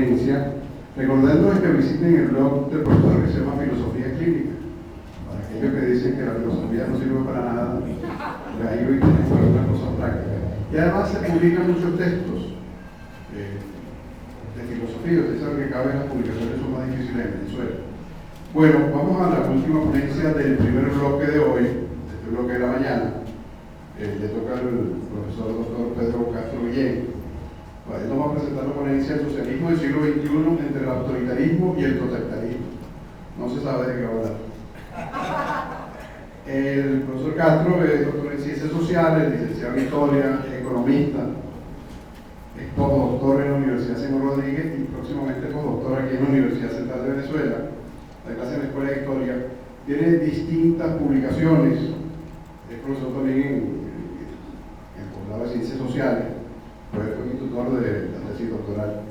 ponencia, recordándoles que visiten el blog del profesor que se llama Filosofía Clínica. Para aquellos que dicen que la filosofía no sirve para nada, pues ahí hoy tienen para una cosa práctica. Y además se publican muchos textos de filosofía. Ustedes saben que cada vez las publicaciones son más difíciles en Venezuela. Bueno, vamos a la última ponencia del primer bloque de hoy, este bloque de la mañana. Le toca al profesor doctor Pedro Castro Guillén. Él nos va a presentar la ponencia del socialismo del siglo XXI entre el autoritarismo y el totalitarismo. No se sabe de qué va a hablar. El profesor Castro es doctor en Ciencias Sociales, licenciado en Historia, es economista, es postdoctor en la Universidad Simón Rodríguez y próximamente postdoctor aquí en la Universidad Central de Venezuela, da clase en la Escuela de Historia, tiene distintas publicaciones, es profesor también en el posgrado de Ciencias Sociales, pues fue mi tutor de la tesis doctoral.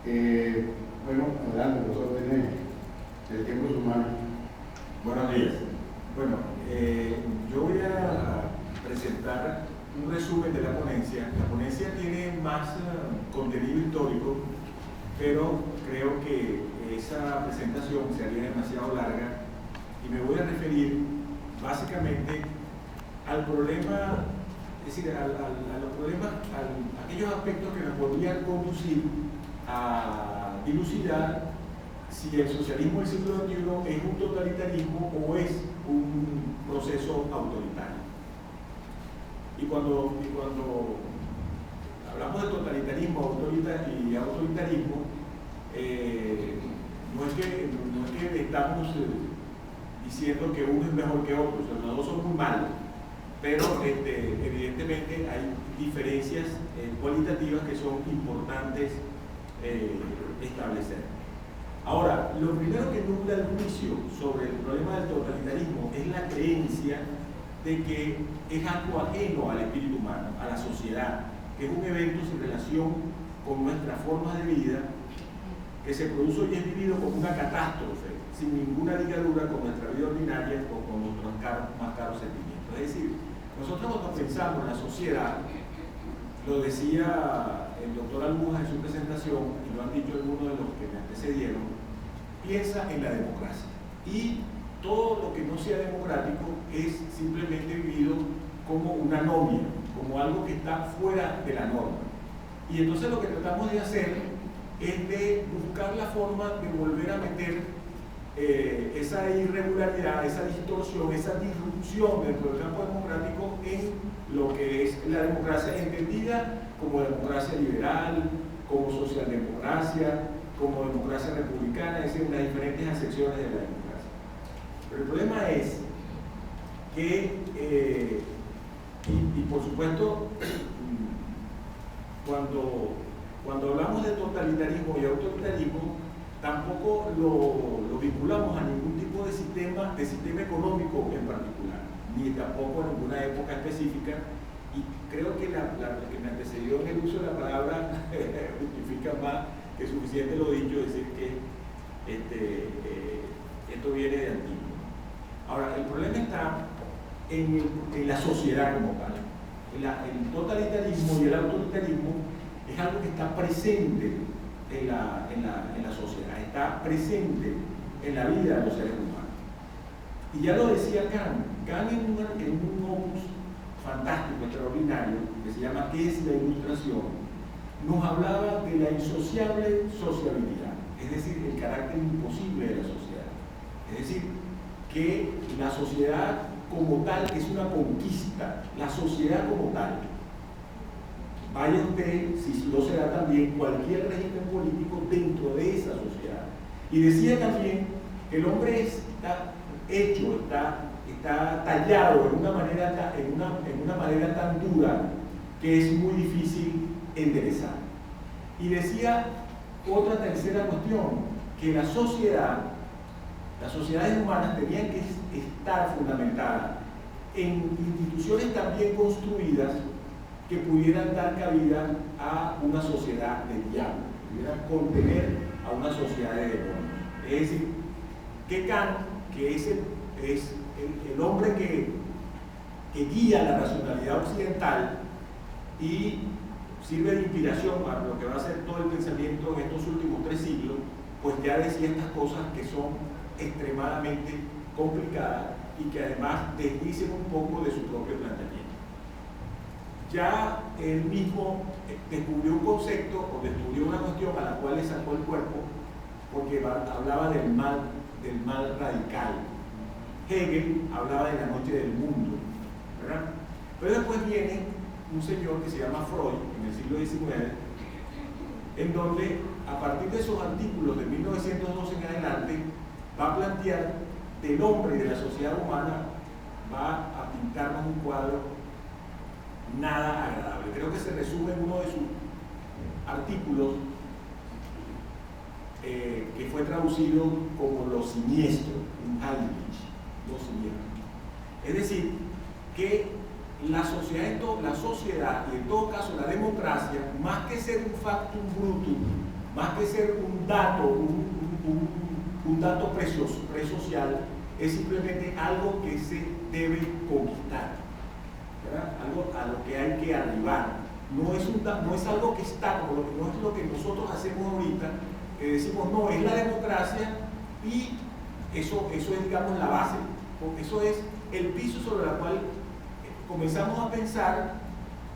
Bueno, adelante, profesor, tiene el tiempo en sus manos. Buenos días. Bueno, yo voy a presentar un resumen de la ponencia. La ponencia tiene más contenido histórico, pero creo que esa presentación se haría demasiado larga y me voy a referir básicamente al problema, es decir, a los problemas, a aquellos aspectos que nos podrían conducir a dilucidar si el socialismo del siglo XXI es un totalitarismo o es un proceso autoritario. Y cuando hablamos de totalitarismo y autoritarismo, no es que estamos diciendo que uno es mejor que otro, o sea, los dos son muy malos, pero evidentemente hay diferencias cualitativas que son importantes establecer. Ahora, lo primero que nubla el juicio sobre el problema del totalitarismo es la creencia de que es algo ajeno al espíritu humano, a la sociedad, que es un evento sin relación con nuestras formas de vida, que se produce y es vivido como una catástrofe, sin ninguna ligadura con nuestra vida ordinaria o con nuestros más caros sentimientos. Es decir, nosotros cuando pensamos en la sociedad, lo decía el doctor Almuja en su presentación, y lo han dicho algunos de los que me antecedieron, piensa en la democracia. Y todo lo que no sea democrático es simplemente vivido como una anomia, como algo que está fuera de la norma. Y entonces lo que tratamos de hacer es de buscar la forma de volver a meter esa irregularidad, esa distorsión, esa disrupción dentro del campo democrático en lo que es la democracia entendida como democracia liberal, como socialdemocracia, como democracia republicana, es decir, las diferentes acepciones de la democracia. Pero el problema es que, y por supuesto, cuando hablamos de totalitarismo y autoritarismo, tampoco lo vinculamos a ningún tipo de sistema económico en particular, ni tampoco a ninguna época específica, y creo que la que me antecedió en el uso de la palabra justifica más que suficiente lo dicho, es decir que esto viene de antiguo. Ahora, el problema está en la sociedad como tal. El totalitarismo y el autoritarismo es algo que está presente en la sociedad, está presente en la vida de los seres humanos. Y ya lo decía Kant en un opus fantástico, extraordinario, que se llama ¿Qué es la ilustración?, nos hablaba de la insociable sociabilidad, es decir, el carácter imposible de la sociedad. Es decir, que la sociedad como tal es una conquista, la sociedad como tal. Vaya usted, si lo será también, cualquier régimen político dentro de esa sociedad. Y decía también que el hombre está hecho, está tallado en una manera tan dura que es muy difícil enderezar. Y decía otra tercera cuestión, que las sociedades humanas tenían que estar fundamentadas en instituciones también construidas que pudieran dar cabida a una sociedad de diablo, que pudieran contener a una sociedad de demonios. Es decir, que Kant, que es el hombre que guía la racionalidad occidental y sirve de inspiración para lo que va a ser todo el pensamiento en estos últimos 3 siglos, pues ya decía estas cosas que son extremadamente complicadas y que además desdicen un poco de su propio planteamiento. Ya él mismo descubrió un concepto o descubrió una cuestión a la cual le sacó el cuerpo, porque hablaba del mal radical. Hegel hablaba de la noche del mundo, ¿verdad? Pero después viene un señor que se llama Freud, en el siglo XIX, en donde a partir de esos artículos de 1912 en adelante va a plantear del hombre y de la sociedad humana, va a pintarnos un cuadro nada agradable. Creo que se resume en uno de sus artículos que fue traducido como lo siniestro, un Heimlich, lo siniestro. Es decir, que la sociedad y en todo caso la democracia, más que ser un factum brutum, más que ser un dato, un dato presocial, es simplemente algo que se debe conquistar, ¿verdad? Algo a lo que hay que arribar. No es algo que está, no es lo que nosotros hacemos ahorita, que decimos, no, es la democracia y eso es, digamos, la base. Eso es el piso sobre el cual comenzamos a pensar,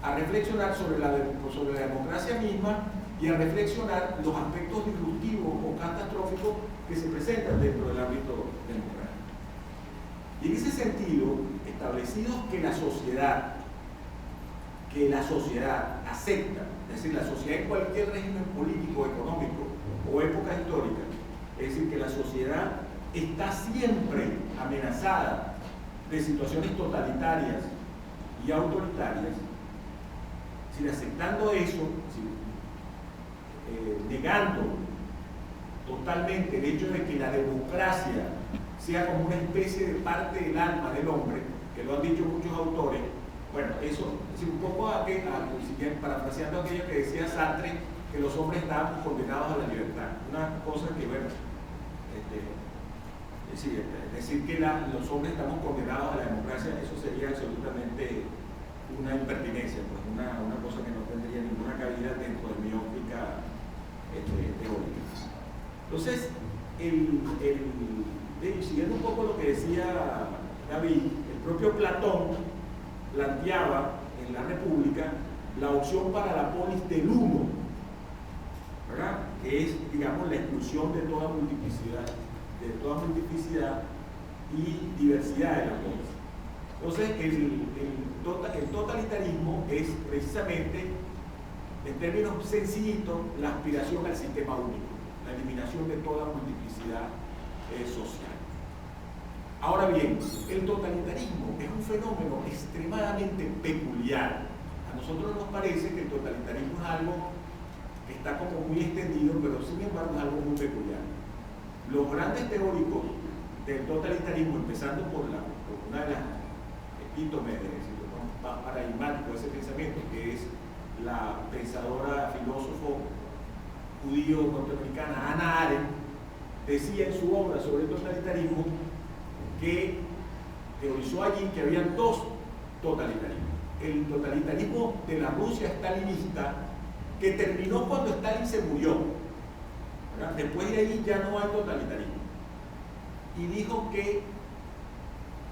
a reflexionar sobre la democracia misma y a reflexionar los aspectos disruptivos o catastróficos que se presentan dentro del ámbito democrático. Y en ese sentido, establecidos que la sociedad acepta, es decir, la sociedad en cualquier régimen político, económico o época histórica, es decir, que la sociedad está siempre amenazada de situaciones totalitarias y autoritarias, si aceptando eso, negando totalmente el hecho de que la democracia sea como una especie de parte del alma del hombre, que lo han dicho muchos autores. Bueno, eso es un poco parafraseando aquello que decía Sartre, que los hombres estaban condenados a la libertad. Una cosa que, bueno, decir que los hombres estamos condenados a la democracia, eso sería absolutamente una impertinencia, pues una cosa que no tendría ninguna cabida dentro de mi óptica teórica. Entonces, siguiendo un poco lo que decía David, el propio Platón planteaba en la República la opción para la polis del uno, ¿verdad? Que es, digamos, la exclusión de toda multiplicidad y diversidad de la polis. Entonces, el totalitarismo es precisamente, en términos sencillitos, la aspiración al sistema único, la eliminación de toda multiplicidad social. Ahora bien, el totalitarismo es un fenómeno extremadamente peculiar. A nosotros nos parece que el totalitarismo es algo que está como muy extendido, pero sin embargo es algo muy peculiar. Los grandes teóricos del totalitarismo, empezando por una de las epítomes, paradigmático de ese pensamiento, que es la pensadora, filósofo judío norteamericana Hannah Arendt, decía en su obra sobre el totalitarismo que teorizó allí que había 2 totalitarismos. El totalitarismo de la Rusia stalinista, que terminó cuando Stalin se murió, ¿verdad? Después de ahí ya no hay totalitarismo. Y dijo que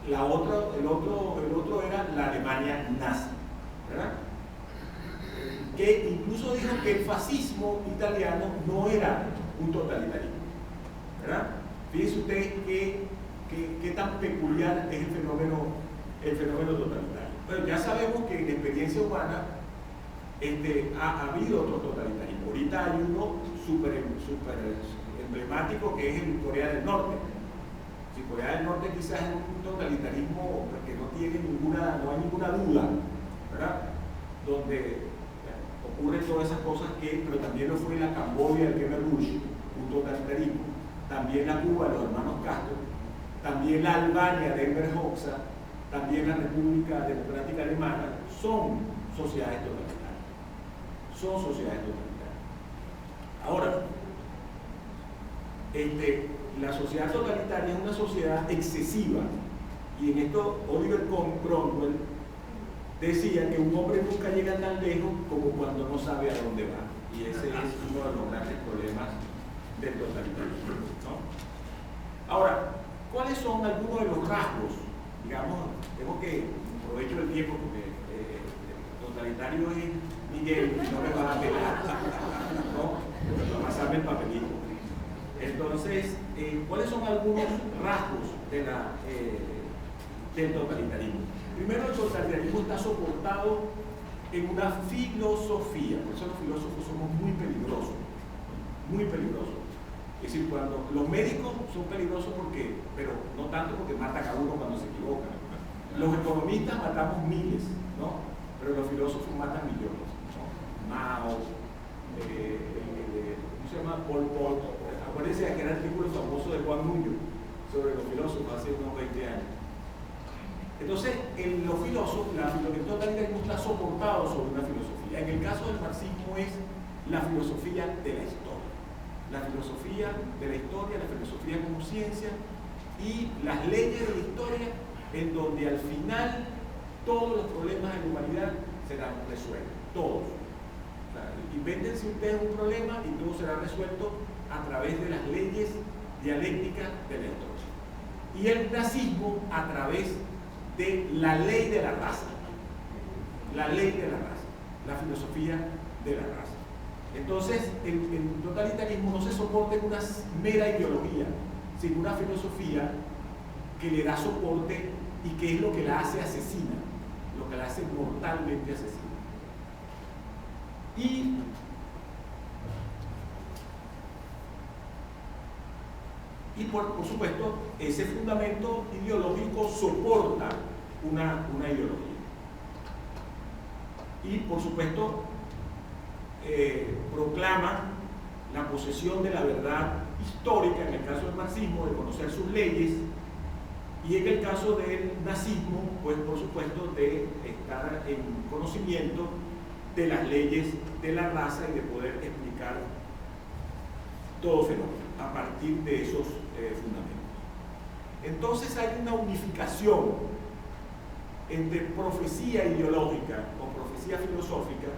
el otro era la Alemania nazi, ¿verdad? Que incluso dijo que el fascismo italiano no era un totalitarismo, ¿verdad? Fíjense ustedes qué tan peculiar es el fenómeno totalitario. Bueno, ya sabemos que en la experiencia humana ha habido otro totalitarismo. Ahorita hay uno súper emblemático, que es el Corea del Norte. Si Corea del Norte quizás es un totalitarismo que no hay ninguna duda, ¿verdad? Donde ocurren todas esas cosas pero también lo fue la Camboya, el Khmer Rouge, un totalitarismo. También la Cuba, los hermanos Castro. También la Albania de Enver Hoxha, también la República Democrática Alemana, son sociedades totalitarias. Ahora, la sociedad totalitaria es una sociedad excesiva, y en esto Oliver Cromwell decía que un hombre nunca llega tan lejos como cuando no sabe a dónde va. Y ese es uno de los grandes problemas del totalitarismo, ¿no? Ahora, ¿cuáles son algunos de los rasgos? Digamos, tengo que aprovecho el tiempo porque el totalitario es Miguel, no me va a pegar, ¿no? Va a pasarme el papelito. Entonces, ¿cuáles son algunos rasgos del totalitarismo? Primero, el totalitarismo está soportado en una filosofía, por eso los filósofos somos muy peligrosos, muy peligrosos. Es decir, cuando los médicos son peligrosos pero no tanto porque matan a uno cuando se equivocan. Los economistas matamos miles, ¿no? Pero los filósofos matan millones, ¿no? Mao, ¿cómo se llama? Pol Pot. Acuérdense de aquel artículo famoso de Juan Nuño sobre los filósofos hace unos 20 años. Entonces, los filósofos, el totalitarismo está soportado sobre una filosofía. En el caso del marxismo es la filosofía de la historia. La filosofía de la historia, la filosofía como ciencia y las leyes de la historia en donde al final todos los problemas de la humanidad serán resueltos, todos. O sea, invéntense ustedes un problema y todo será resuelto a través de las leyes dialécticas de la historia. Y el nazismo a través de la ley de la raza. La ley de la raza, la filosofía de la raza. Entonces, el totalitarismo no se soporta en una mera ideología, sino una filosofía que le da soporte y que es lo que la hace asesina, lo que la hace mortalmente asesina. Y por supuesto, ese fundamento ideológico soporta una ideología. Y por supuesto, proclama la posesión de la verdad histórica, en el caso del marxismo, de conocer sus leyes, y en el caso del nazismo, pues por supuesto, de estar en conocimiento de las leyes de la raza y de poder explicar todo fenómeno a partir de esos fundamentos. Entonces hay una unificación entre profecía ideológica o profecía filosófica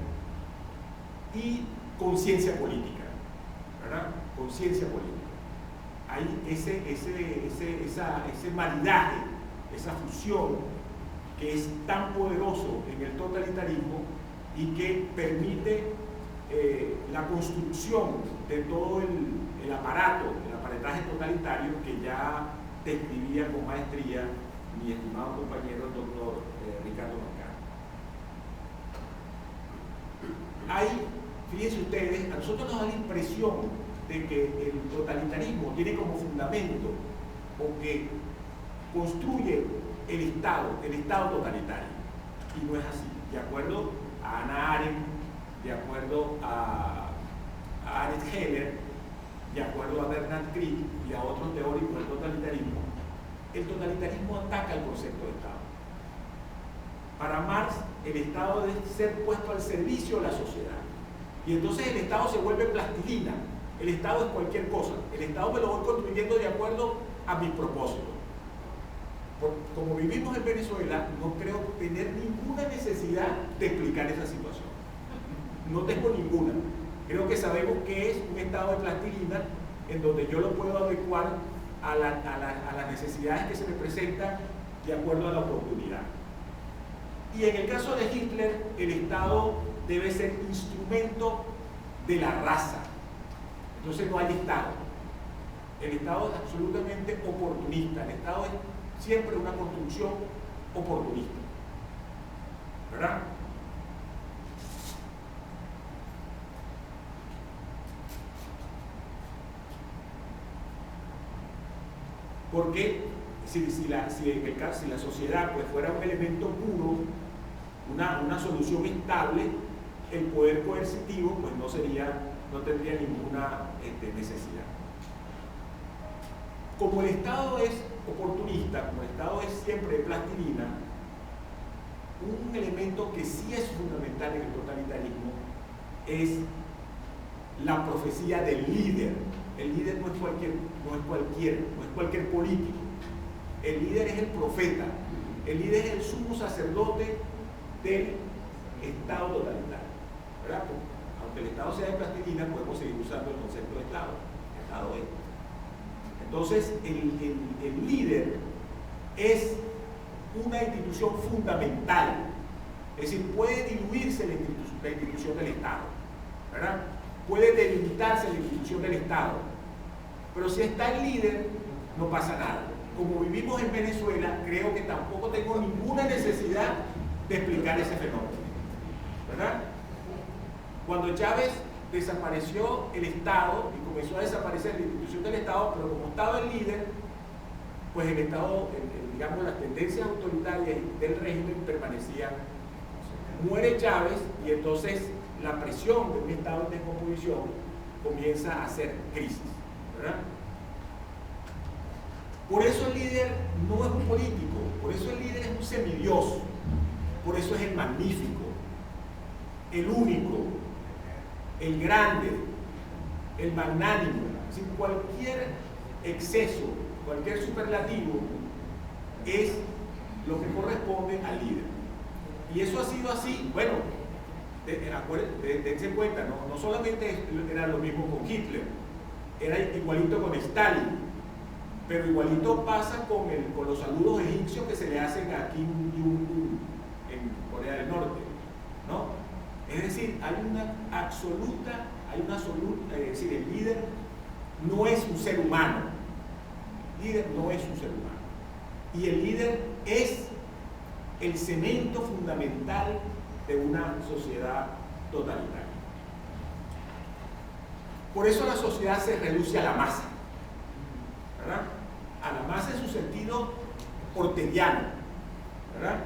y conciencia política, ¿verdad? Conciencia política. Hay ese maridaje, esa fusión que es tan poderoso en el totalitarismo y que permite la construcción de todo el aparato, el aparataje totalitario que ya describía con maestría mi estimado compañero el doctor Ricardo Mercado. Fíjense ustedes, a nosotros nos da la impresión de que el totalitarismo tiene como fundamento o que construye el Estado totalitario, y no es así. De acuerdo a Hannah Arendt, de acuerdo a Arendt Heller, de acuerdo a Bernard Krieg y a otros teóricos del totalitarismo, el totalitarismo ataca el concepto de Estado. Para Marx, el Estado debe ser puesto al servicio de la sociedad. Y entonces el Estado se vuelve plastilina. El Estado es cualquier cosa. El Estado me lo voy construyendo de acuerdo a mis propósitos. Como vivimos en Venezuela, no creo tener ninguna necesidad de explicar esa situación. No tengo ninguna. Creo que sabemos que es un estado de plastilina en donde yo lo puedo adecuar a las necesidades que se me presentan de acuerdo a la oportunidad. Y en el caso de Hitler, el Estado debe ser instrumento de la raza. Entonces no hay Estado. El Estado es absolutamente oportunista. El Estado es siempre una construcción oportunista. ¿Verdad? Porque si la sociedad pues, fuera un elemento puro, una solución estable, el poder coercitivo pues, no tendría ninguna necesidad. Como el Estado es oportunista, como el Estado es siempre de plastilina, un elemento que sí es fundamental en el totalitarismo es la profecía del líder. El líder no es cualquier político. El líder es el profeta. El líder es el sumo sacerdote del Estado totalitario, ¿verdad? Aunque el Estado sea de plastilina, podemos seguir usando el concepto de Estado. Estado es. Entonces, el líder es una institución fundamental, es decir, puede diluirse la institución del Estado, ¿verdad? Puede delimitarse la institución del Estado, pero si está el líder, no pasa nada. Como vivimos en Venezuela, creo que tampoco tengo ninguna necesidad de explicar ese fenómeno, ¿verdad? Cuando Chávez desapareció el Estado y comenzó a desaparecer la institución del Estado, pero como estaba el líder, pues el Estado, digamos, las tendencias autoritarias del régimen permanecían. Muere Chávez y entonces la presión de un Estado en descomposición comienza a hacer crisis, ¿verdad? Por eso el líder no es un político, por eso el líder es un semidios, por eso es el magnífico, el único, el grande, el magnánimo. Sin cualquier exceso, cualquier superlativo es lo que corresponde al líder. Y eso ha sido así, bueno, dense cuenta, no solamente era lo mismo con Hitler, era igualito con Stalin, pero igualito pasa con los saludos egipcios que se le hacen a Kim Jong-un en Corea del Norte, ¿no? Es decir, hay una absoluta, es decir, el líder no es un ser humano, el líder no es un ser humano, y el líder es el cemento fundamental de una sociedad totalitaria. Por eso la sociedad se reduce a la masa, ¿verdad? A la masa en su sentido orteguiano, ¿verdad?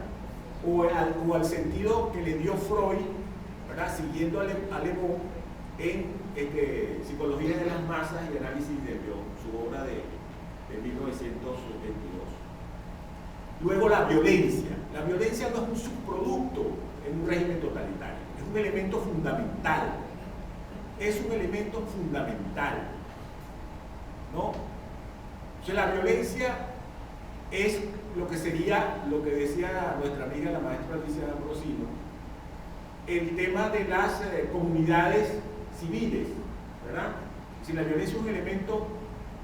O al sentido que le dio Freud, ¿verdad? Siguiendo a Le Bon en Psicología de las Masas y Análisis de Bion, su obra de 1922. Luego la violencia. La violencia no es un subproducto en un régimen totalitario, es un elemento fundamental. Es un elemento fundamental, ¿no? O sea, la violencia es lo que sería, lo que decía nuestra amiga la maestra Alicia Ambrosino, el tema de las comunidades civiles, ¿verdad? Si la violencia es un elemento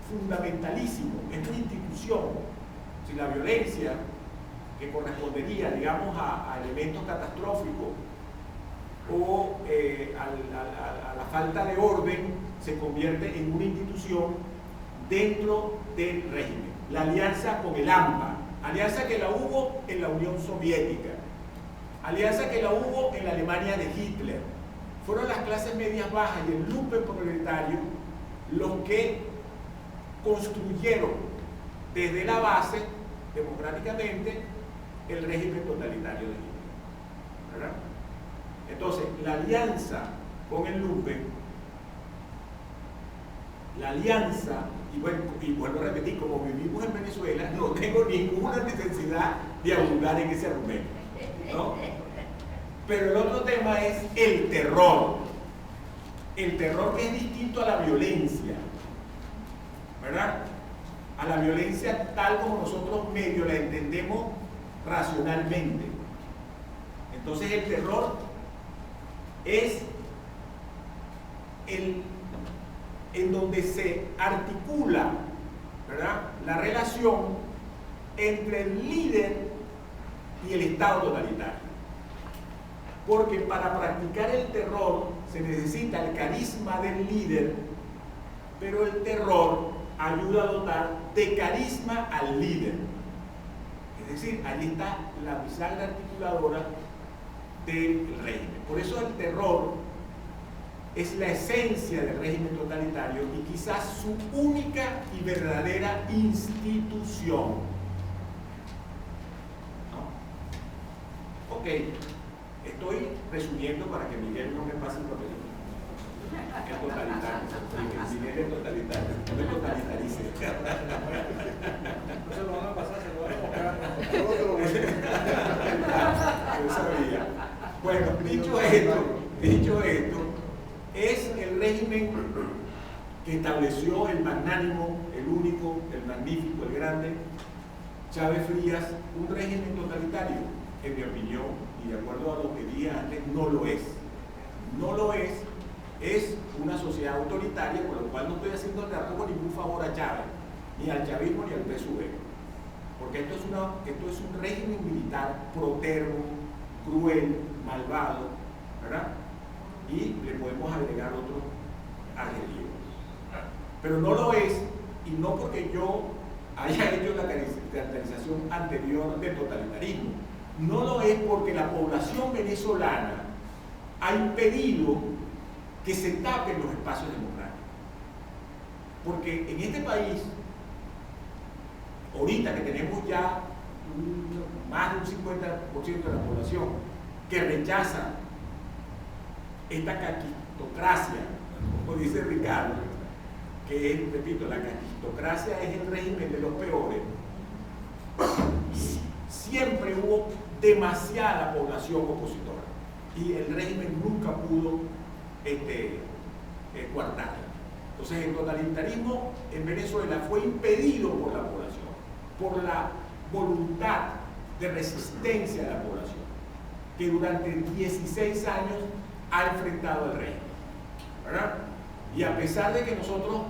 fundamentalísimo, es una institución. Si la violencia, que correspondería, digamos, a elementos catastróficos o a la falta de orden, se convierte en una institución dentro del régimen. La alianza con el AMPA, alianza que la hubo en la Unión Soviética, alianza que la hubo en la Alemania de Hitler. Fueron las clases medias bajas y el lumpen proletario los que construyeron desde la base, democráticamente, el régimen totalitario de Hitler, ¿verdad? Entonces, la alianza con el lumpen, la alianza, y vuelvo a repetir, como vivimos en Venezuela, no tengo ninguna necesidad de abundar en ese argumento, ¿no? Pero el otro tema es el terror que es distinto a la violencia, ¿verdad? A la violencia tal como nosotros medio la entendemos racionalmente. Entonces el terror es en donde se articula, ¿verdad?, la relación entre el líder y el Estado totalitario. Porque para practicar el terror se necesita el carisma del líder, pero el terror ayuda a dotar de carisma al líder. Es decir, ahí está la bisagra articuladora del régimen. Por eso el terror es la esencia del régimen totalitario y quizás su única y verdadera institución, ¿no? Ok, estoy resumiendo para que Miguel no me pase el papel. Es totalitario. Miguel es totalitario. No me totalitarice. No se lo van a pasar, se lo van a buscar. Yo sabía. Bueno, dicho esto, es el régimen que estableció el magnánimo, el único, el magnífico, el grande, Chávez Frías, un régimen totalitario, en mi opinión, y de acuerdo a lo que dije antes, no lo es. No lo es una sociedad autoritaria, con lo cual no estoy haciendo tampoco ningún favor a Chávez, ni al chavismo ni al PSUV. Porque esto es un régimen militar protervo, cruel, malvado, ¿verdad? Y le podemos agregar otros adjetivos. Pero no lo es, y no porque yo haya hecho la caracterización anterior de totalitarismo. No lo es porque la población venezolana ha impedido que se tapen los espacios democráticos. Porque en este país, ahorita que tenemos ya más de un 50% de la población que rechaza esta caquistocracia, como dice Ricardo, que es, repito, la caquistocracia es el régimen de los peores, siempre hubo demasiada población opositora y el régimen nunca pudo coartarla. Entonces el totalitarismo en Venezuela fue impedido por la población, por la voluntad de resistencia de la población, que durante 16 años ha enfrentado al régimen, ¿verdad? Y a pesar de que nosotros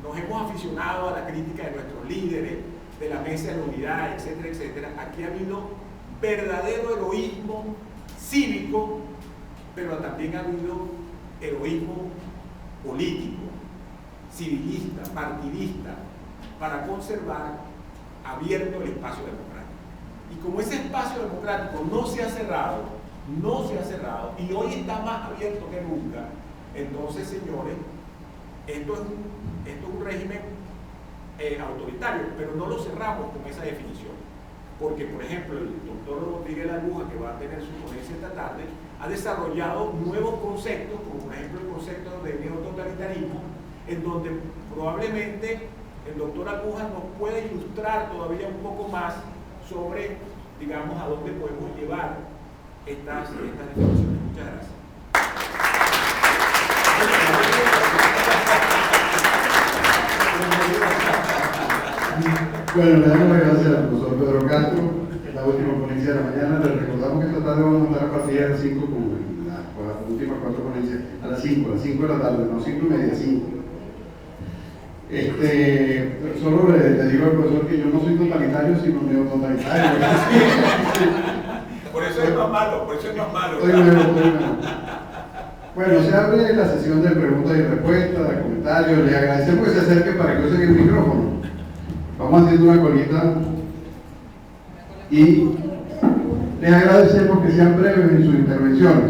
nos hemos aficionado a la crítica de nuestros líderes, de la mesa de la unidad, etcétera, etcétera, aquí ha habido verdadero heroísmo cívico, pero también ha habido heroísmo político, civilista, partidista, para conservar abierto el espacio democrático. Y como ese espacio democrático no se ha cerrado, y hoy está más abierto que nunca, entonces, señores, esto es un régimen autoritario, pero no lo cerramos con esa definición. Porque, por ejemplo, el doctor Miguel Aguja, que va a tener su ponencia esta tarde, ha desarrollado nuevos conceptos, como por ejemplo el concepto de neototalitarismo, en donde probablemente el doctor Aguja nos puede ilustrar todavía un poco más sobre, digamos, a dónde podemos llevar estas definiciones. Muchas gracias. Bueno, le damos las gracias al profesor Pedro Castro, la última ponencia de la mañana. Les recordamos que esta tarde vamos a estar a partir de las 5 con las últimas 4 ponencias, a las 5 de la tarde, no 5:30, 5. Solo le digo al profesor que yo no soy totalitario, sino neototalitario. Por eso es más malo, por eso es más malo. Estoy menos. Bueno, se abre la sesión de preguntas y respuestas, de comentarios. Les agradecemos que se acerquen para que usen el micrófono. Vamos haciendo una colita y les agradecemos que sean breves en sus intervenciones.